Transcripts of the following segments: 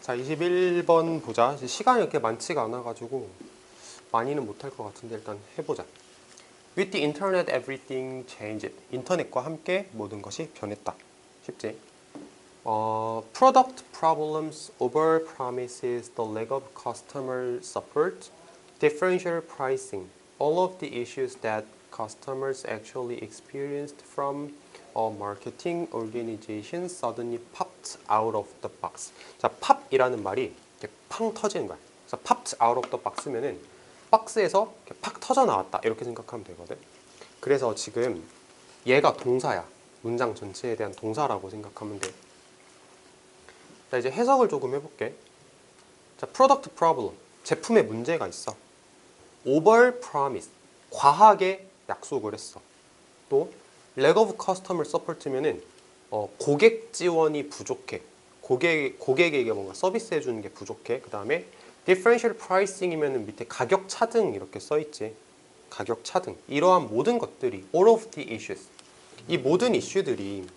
자, 21번 보자. 시간이 이렇게 많지가 않아가지고 많이는 못할 것 같은데 일단 해보자. With the internet, everything changed. 인터넷과 함께 모든 것이 변했다. 쉽지? Product problems, over promises, the lack of customer support, differential pricing, all of the issues that customers actually experienced from a marketing organization suddenly popped out of the box. 자, pop이라는 말이 이렇게 팡 터지는 거야. 그래서 popped out of the box면은 박스에서 이렇게 팍 터져 나왔다 이렇게 생각하면 되거든. 그래서 지금 얘가 동사야. 문장 전체에 대한 동사라고 생각하면 돼. 자, 이제 해석을 조금 해볼게. 자, product problem. 제품에 문제가 있어. over promise. 과하게 약속을 했어. 또 lack of customer support면은 고객 지원이 부족해. 고객에게 뭔가 서비스 해주는 게 부족해. 그 다음에 differential pricing이면은 밑에 가격 차등 이렇게 써 있지. 가격 차등. 이러한 모든 것들이 all of the issues. 이 모든 이슈들이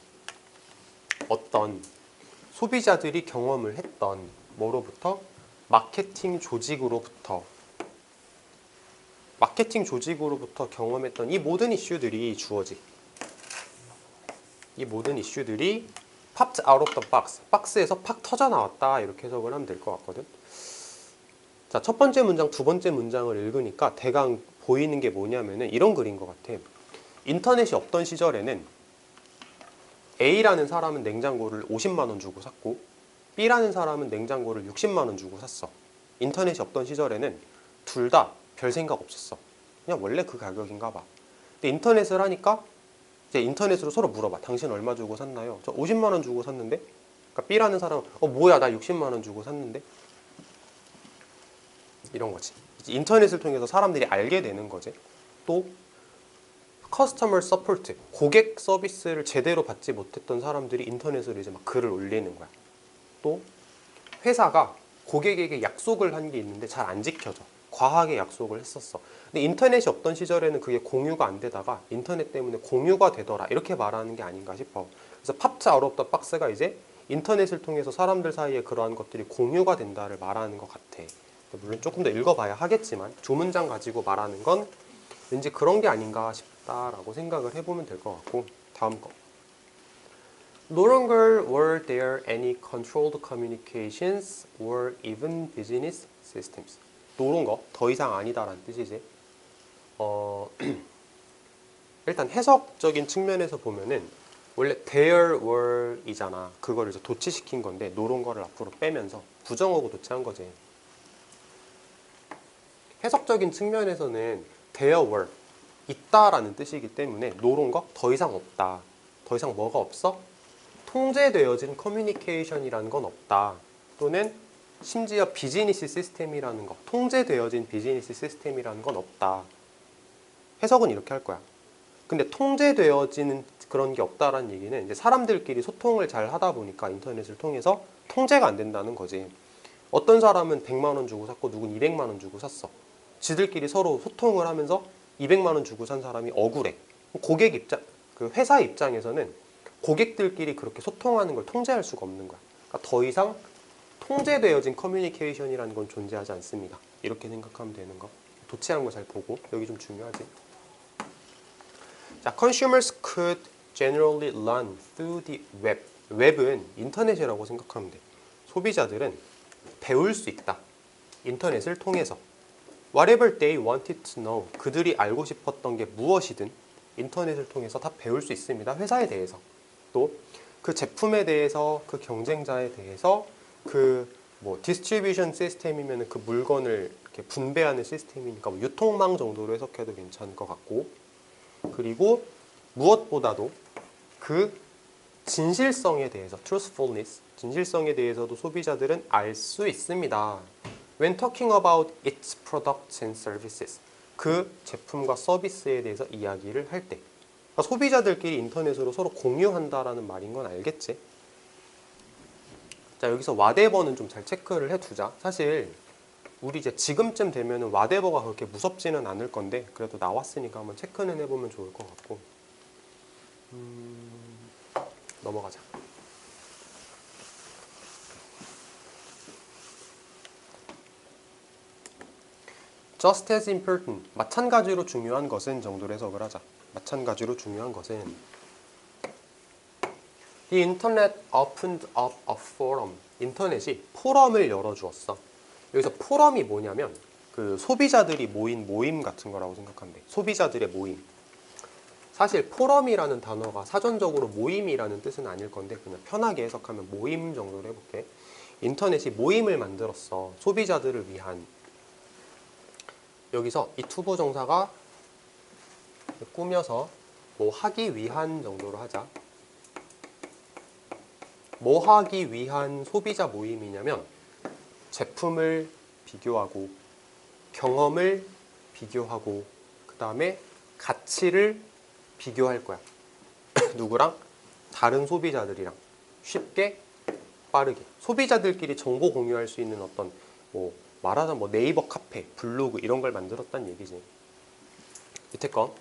어떤 소비자들이 경험을 했던 뭐로부터? 마케팅 조직으로부터 경험했던 이 모든 이슈들이 주어지. 이 모든 이슈들이 popped out of the box. 박스에서 팍 터져 나왔다. 이렇게 해석을 하면 될 것 같거든. 자, 첫 번째 문장, 두 번째 문장을 읽으니까 대강 보이는 게 뭐냐면은 이런 글인 것 같아. 인터넷이 없던 시절에는 A라는 사람은 냉장고를 50만 원 주고 샀고 B라는 사람은 냉장고를 60만 원 주고 샀어. 인터넷이 없던 시절에는 둘 다 별 생각 없었어. 그냥 원래 그 가격인가 봐. 근데 인터넷을 하니까 이제 인터넷으로 서로 물어봐. 당신 얼마 주고 샀나요? 저 50만 원 주고 샀는데. 그러니까 B라는 사람은 뭐야 나 60만 원 주고 샀는데. 이런 거지. 이제 인터넷을 통해서 사람들이 알게 되는 거지. 또 커스터머 서포트, 고객 서비스를 제대로 받지 못했던 사람들이 인터넷으로 이제 막 글을 올리는 거야. 또 회사가 고객에게 약속을 한 게 있는데 잘 안 지켜져. 과하게 약속을 했었어. 근데 인터넷이 없던 시절에는 그게 공유가 안 되다가 인터넷 때문에 공유가 되더라. 이렇게 말하는 게 아닌가 싶어. 그래서 popped out of the box가 이제 인터넷을 통해서 사람들 사이에 그러한 것들이 공유가 된다를 말하는 것 같아. 물론 조금 더 읽어봐야 하겠지만 두 문장 가지고 말하는 건 왠지 그런 게 아닌가 싶다라고 생각을 해보면 될 것 같고. 다음 거. No longer were there any controlled communications or even business systems. no longer, 더 이상 아니다라는 뜻이지. 일단 해석적인 측면에서 보면은 원래 there were 이잖아. 그거를 이제 도치시킨 건데 no longer를 앞으로 빼면서 부정어구 도치한 거지. 해석적인 측면에서는 there were 있다라는 뜻이기 때문에 no longer 더 이상 없다. 더 이상 뭐가 없어? 통제되어진 커뮤니케이션이라는 건 없다. 또는 심지어 비즈니스 시스템이라는 거, 통제되어진 비즈니스 시스템이라는 건 없다. 해석은 이렇게 할 거야. 근데 통제되어지는 그런 게 없다라는 얘기는 이제 사람들끼리 소통을 잘 하다 보니까 인터넷을 통해서 통제가 안 된다는 거지. 어떤 사람은 100만 원 주고 샀고 누군 200만 원 주고 샀어. 지들끼리 서로 소통을 하면서 200만 원 주고 산 사람이 억울해. 고객 입장, 그 회사 입장에서는 고객들끼리 그렇게 소통하는 걸 통제할 수가 없는 거야. 그러니까 더 이상 통제되어진 커뮤니케이션이라는 건 존재하지 않습니다. 이렇게 생각하면 되는 거. 도치한 거 잘 보고. 여기 좀 중요하지. 자, consumers could generally learn through the web. 웹은 인터넷이라고 생각하면 돼. 소비자들은 배울 수 있다. 인터넷을 통해서. Whatever they wanted to know. 그들이 알고 싶었던 게 무엇이든 인터넷을 통해서 다 배울 수 있습니다. 회사에 대해서. 또 그 제품에 대해서, 그 경쟁자에 대해서, 그 뭐 디스트리뷰션 시스템이면 그 물건을 이렇게 분배하는 시스템이니까 뭐 유통망 정도로 해석해도 괜찮을 것 같고. 그리고 무엇보다도 그 진실성에 대해서, truthfulness, 진실성에 대해서도 소비자들은 알 수 있습니다. When talking about its products and services, 그 제품과 서비스에 대해서 이야기를 할 때. 그러니까 소비자들끼리 인터넷으로 서로 공유한다라는 말인 건 알겠지? 자, 여기서 whatever는 좀 잘 체크를 해두자. 사실 우리 이제 지금쯤 되면은 whatever가 그렇게 무섭지는 않을 건데 그래도 나왔으니까 한번 체크는 해보면 좋을 것 같고. 넘어가자. just as important, 마찬가지로 중요한 것은 정도로 해석을 하자. 마찬가지로 중요한 것은 The internet opened up a forum. 인터넷이 포럼을 열어주었어. 여기서 포럼이 뭐냐면 그 소비자들이 모인 모임 같은 거라고 생각하면 돼. 소비자들의 모임. 사실 포럼이라는 단어가 사전적으로 모임이라는 뜻은 아닐 건데 그냥 편하게 해석하면 모임 정도로 해볼게. 인터넷이 모임을 만들었어. 소비자들을 위한. 여기서 이 투부정사가 꾸며서 뭐 하기 위한 정도로 하자. 뭐 하기 위한 소비자 모임이냐면 제품을 비교하고 경험을 비교하고 그 다음에 가치를 비교할 거야. 누구랑? 다른 소비자들이랑 쉽게 빠르게 소비자들끼리 정보 공유할 수 있는 어떤 뭐 말하자면 뭐 네이버 카페, 블로그 이런 걸 만들었다는 얘기지. 밑에 거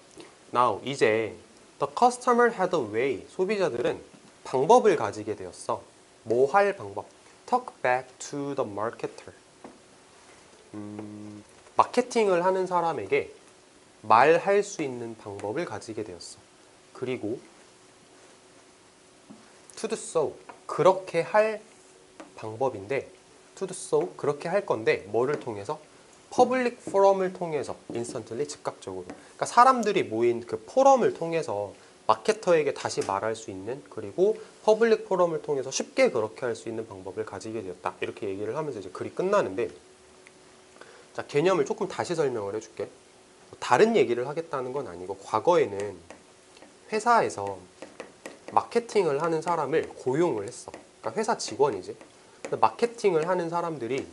Now 이제 the customer had a way 소비자들은 방법을 가지게 되었어. 뭐 할 방법? Talk back to the marketer. 마케팅을 하는 사람에게 말할 수 있는 방법을 가지게 되었어. 그리고 to do so 그렇게 할 방법인데 to do so 그렇게 할 건데 뭐를 통해서? 퍼블릭 포럼을 통해서 instantly 즉각적으로 그러니까 사람들이 모인 그 포럼을 통해서 마케터에게 다시 말할 수 있는 그리고 퍼블릭 포럼을 통해서 쉽게 그렇게 할 수 있는 방법을 가지게 되었다 이렇게 얘기를 하면서 이제 글이 끝나는데 자 개념을 조금 다시 설명을 해줄게. 다른 얘기를 하겠다는 건 아니고 과거에는 회사에서 마케팅을 하는 사람을 고용을 했어. 그러니까 회사 직원이지. 근데 마케팅을 하는 사람들이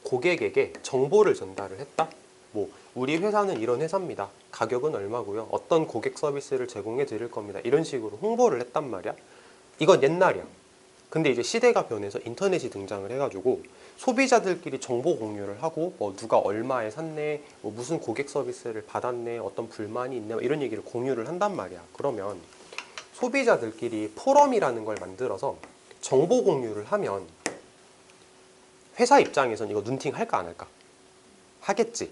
고객에게 정보를 전달을 했다. 뭐 우리 회사는 이런 회사입니다. 가격은 얼마고요. 어떤 고객 서비스를 제공해 드릴 겁니다. 이런 식으로 홍보를 했단 말이야. 이건 옛날이야. 근데 이제 시대가 변해서 인터넷이 등장을 해가지고 소비자들끼리 정보 공유를 하고 뭐 누가 얼마에 샀네, 뭐 무슨 고객 서비스를 받았네, 어떤 불만이 있네 이런 얘기를 공유를 한단 말이야. 그러면 소비자들끼리 포럼이라는 걸 만들어서 정보 공유를 하면 회사 입장에선 이거 눈팅 할까 안 할까? 하겠지.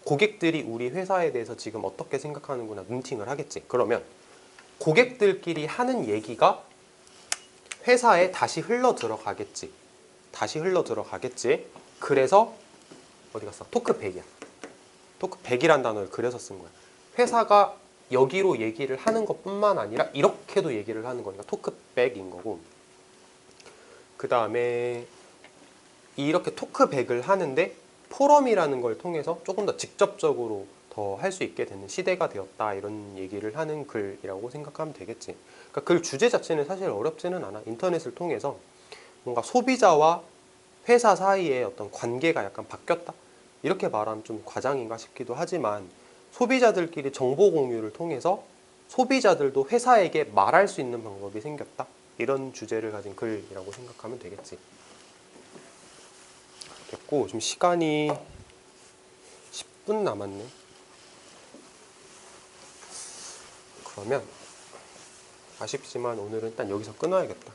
고객들이 우리 회사에 대해서 지금 어떻게 생각하는구나 눈팅을 하겠지. 그러면 고객들끼리 하는 얘기가 회사에 다시 흘러 들어가겠지. 다시 흘러 들어가겠지. 그래서 어디 갔어? 토크백이야. 토크백이란 단어를 그래서 쓴 거야. 회사가 여기로 얘기를 하는 것뿐만 아니라 이렇게도 얘기를 하는 거니까 토크백인 거고 그 다음에 이렇게 토크백을 하는데 포럼이라는 걸 통해서 조금 더 직접적으로 더 할 수 있게 되는 시대가 되었다 이런 얘기를 하는 글이라고 생각하면 되겠지. 그러니까 글 주제 자체는 사실 어렵지는 않아. 인터넷을 통해서 뭔가 소비자와 회사 사이의 어떤 관계가 약간 바뀌었다 이렇게 말하면 좀 과장인가 싶기도 하지만 소비자들끼리 정보 공유를 통해서 소비자들도 회사에게 말할 수 있는 방법이 생겼다 이런 주제를 가진 글이라고 생각하면 되겠지. 됐고 지금 시간이 10분 남았네. 그러면 아쉽지만 오늘은 일단 여기서 끊어야겠다.